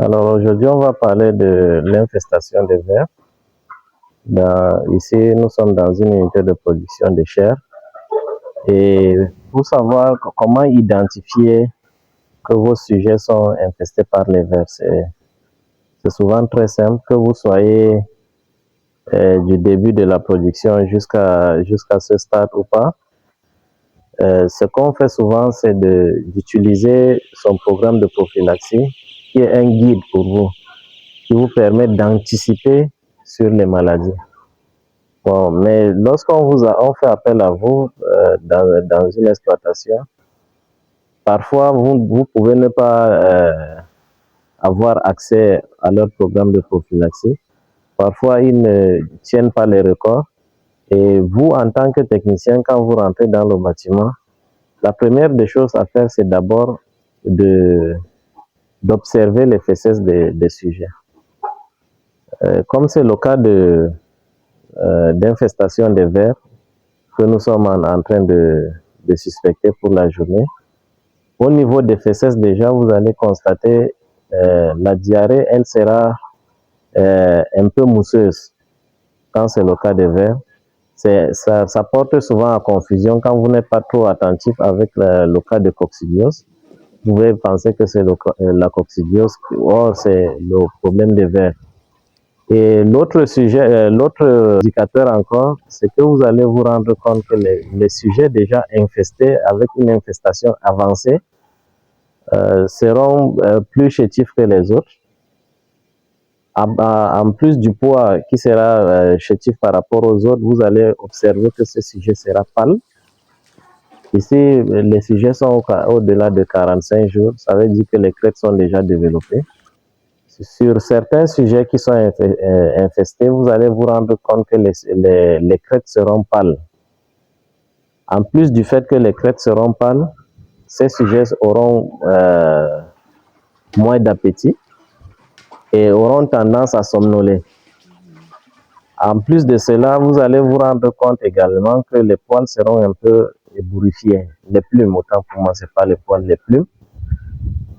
Alors aujourd'hui, on va parler de l'infestation des vers. Ici, nous sommes dans une unité de production de chair. Et pour savoir comment identifier que vos sujets sont infestés par les vers, c'est souvent très simple, que vous soyez du début de la production jusqu'à ce stade ou pas. Ce qu'on fait souvent, c'est d'utiliser son programme de prophylaxie, qui est un guide pour vous, qui vous permet d'anticiper sur les maladies. Bon, mais lorsqu'on on fait appel à vous dans une exploitation, parfois vous pouvez ne pas avoir accès à leur programme de prophylaxie. Parfois, ils ne tiennent pas les records. Et vous, en tant que technicien, quand vous rentrez dans le bâtiment, la première des choses à faire, c'est d'abord d'observer les fesses des sujets. Comme c'est le cas d'infestation des vers que nous sommes en train de suspecter pour la journée, au niveau des fesses, déjà, vous allez constater la diarrhée, elle sera un peu mousseuse quand c'est le cas des vers. Ça porte souvent à confusion quand vous n'êtes pas trop attentif avec le cas de coccidiose. Vous pouvez penser que c'est la coccidiose, or c'est le problème des vers. Et l'autre indicateur encore, c'est que vous allez vous rendre compte que les sujets déjà infestés avec une infestation avancée seront plus chétifs que les autres. En plus du poids qui sera chétif par rapport aux autres, vous allez observer que ce sujet sera pâle. Ici, les sujets sont au-delà de 45 jours, ça veut dire que les crêtes sont déjà développées. Sur certains sujets qui sont infestés, vous allez vous rendre compte que les crêtes seront pâles. En plus du fait que les crêtes seront pâles, ces sujets auront moins d'appétit et auront tendance à somnoler. En plus de cela, vous allez vous rendre compte également que les poils seront un peu ébouriffés. Les plumes, autant pour moi, ce n'est pas les poils, les plumes.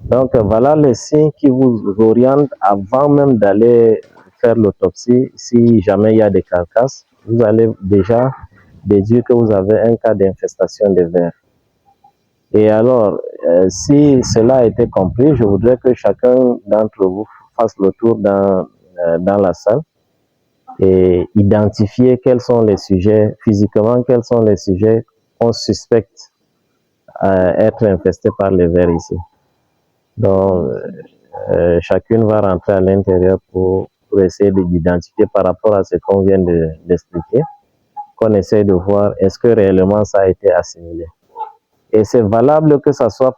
Donc voilà les signes qui vous orientent avant même d'aller faire l'autopsie. Si jamais il y a des carcasses, vous allez déjà déduire que vous avez un cas d'infestation des vers. Et alors, si cela a été compris, je voudrais que chacun d'entre vous fasse le tour dans la salle et identifier quels sont les sujets, physiquement, quels sont les sujets qu'on suspecte être infestés par les vers ici. Donc, chacune va rentrer à l'intérieur pour essayer d'identifier par rapport à ce qu'on vient d'expliquer, qu'on essaie de voir est-ce que réellement ça a été assimilé. Et c'est valable que ce soit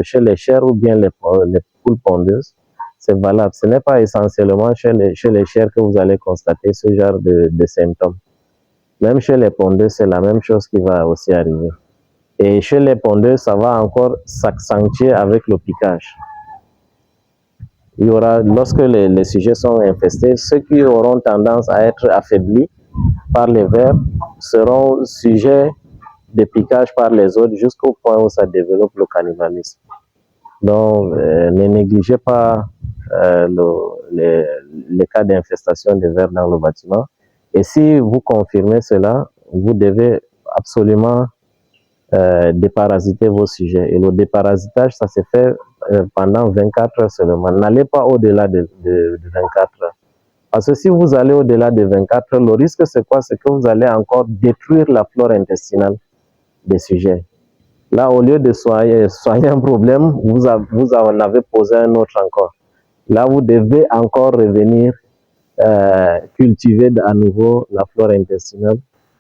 chez les chairs ou bien les poules pondeuses. C'est valable. Ce n'est pas essentiellement chez les chairs que vous allez constater ce genre de symptômes. Même chez les pondeuses, c'est la même chose qui va aussi arriver. Et chez les pondeuses, ça va encore s'accentuer avec le piquage. Il y aura, lorsque les sujets sont infestés, ceux qui auront tendance à être affaiblis par les vers seront sujets de piquage par les autres jusqu'au point où ça développe le cannibalisme. Donc, ne négligez pas les cas d'infestation des vers dans le bâtiment. Et si vous confirmez cela, vous devez absolument déparasiter vos sujets. Et le déparasitage, ça se fait pendant 24 heures seulement. N'allez pas au-delà de 24 heures. Parce que si vous allez au-delà de 24 heures, le risque c'est quoi? C'est que vous allez encore détruire la flore intestinale des sujets. Là, au lieu de soigner un problème, vous en avez posé un autre encore. Là, vous devez encore revenir cultiver à nouveau la flore intestinale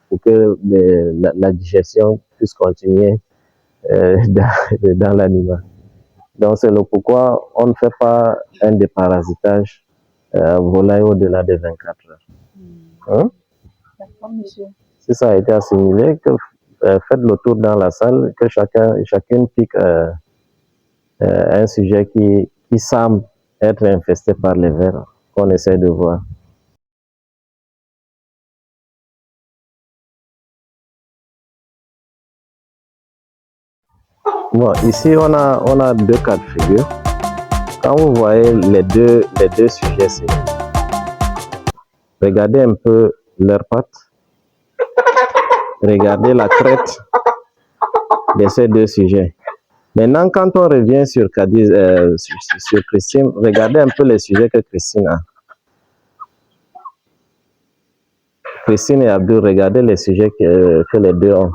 pour que la digestion puisse continuer dans l'animal. Donc, c'est le pourquoi on ne fait pas un déparasitage volaille au-delà de 24 heures. Hein? D'accord, monsieur. Si ça a été assimilé, faites le tour dans la salle, que chacune pique un sujet qui semble être infesté par les vers, qu'on essaie de voir. Bon, ici on a deux cas de figure. Quand vous voyez les deux sujets, regardez un peu leurs pattes, regardez la crête de ces deux sujets. Maintenant, quand on revient sur Christine, regardez un peu les sujets que Christine a. Christine et Abdul, regardez les sujets que les deux ont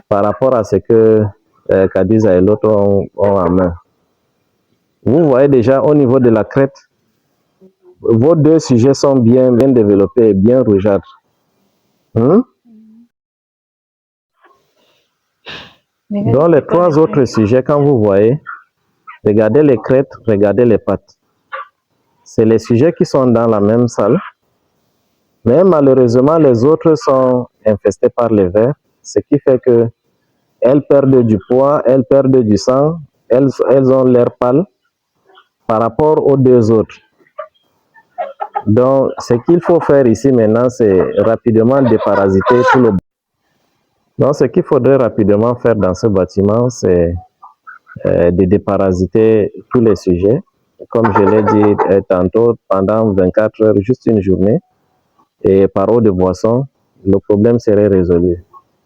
par rapport à ce que Khadija et l'autre ont en main. Vous voyez déjà au niveau de la crête, vos deux sujets sont bien développés et bien rougeâtres. Dans les trois autres sujets, quand vous voyez, regardez les crêtes, regardez les pattes. C'est les sujets qui sont dans la même salle, mais malheureusement, les autres sont infestés par les vers, ce qui fait que elles perdent du poids, elles perdent du sang, elles ont l'air pâle par rapport aux deux autres. Donc, ce qu'il faut faire ici maintenant, c'est rapidement déparasiter tout le... Donc, ce qu'il faudrait rapidement faire dans ce bâtiment, c'est de déparasiter tous les sujets. Comme je l'ai dit tantôt, pendant 24 heures, juste une journée, et par eau de boisson, le problème serait résolu.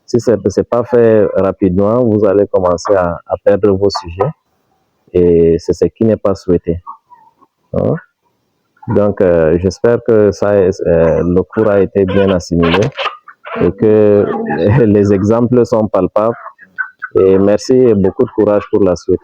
Si ce n'est pas fait rapidement, vous allez commencer à perdre vos sujets, et c'est ce qui n'est pas souhaité. Hein? Donc, j'espère que le cours a été bien assimilé et que les exemples sont palpables. Et merci et beaucoup de courage pour la suite.